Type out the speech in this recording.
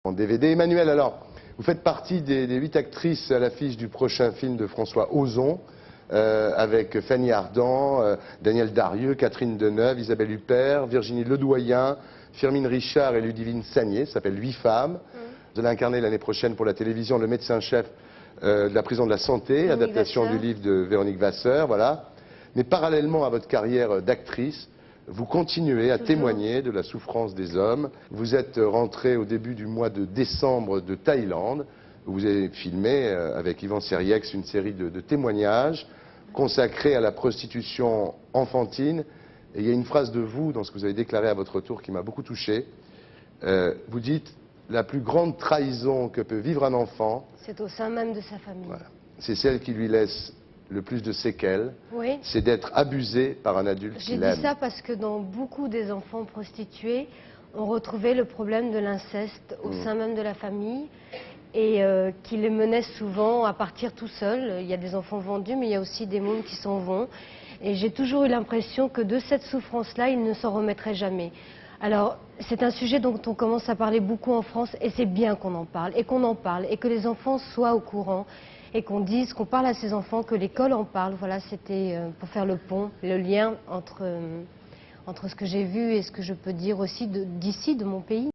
En DVD. Emmanuel, alors, vous faites partie des 8 actrices à l'affiche du prochain film de François Ozon, avec Fanny Ardant, Daniel Darieux, Catherine Deneuve, Isabelle Huppert, Virginie Ledoyen, Firmin Richard et Ludivine Sagné. Ça s'appelle 8 femmes. Vous allez incarner l'année prochaine pour la télévision le médecin-chef de la prison de la santé, adaptation du livre de Véronique Vasseur, voilà. Mais parallèlement à votre carrière d'actrice, vous continuez à témoigner de la souffrance des hommes. Vous êtes rentré au début du mois de décembre de Thaïlande, où vous avez filmé avec Yvan Seriex une série de témoignages consacrés à la prostitution enfantine. Et il y a une phrase de vous, dans ce que vous avez déclaré à votre retour, qui m'a beaucoup touché. Vous dites « La plus grande trahison que peut vivre un enfant, c'est au sein même de sa famille. Voilà. C'est celle qui lui laisse le plus de séquelles, oui. C'est d'être abusé par un adulte qui l'aime. J'ai dit ça parce que dans beaucoup des enfants prostitués, on retrouvait le problème de l'inceste au sein même de la famille et qui les menait souvent à partir tout seul. Il y a des enfants vendus, mais il y a aussi des mômes qui s'en vont. Et j'ai toujours eu l'impression que de cette souffrance-là, ils ne s'en remettraient jamais. Alors, c'est un sujet dont on commence à parler beaucoup en France et c'est bien qu'on en parle et qu'on en parle et que les enfants soient au courant. Et qu'on dise, qu'on parle à ces enfants, que l'école en parle. Voilà, c'était pour faire le pont, le lien entre ce que j'ai vu et ce que je peux dire aussi d'ici, de mon pays.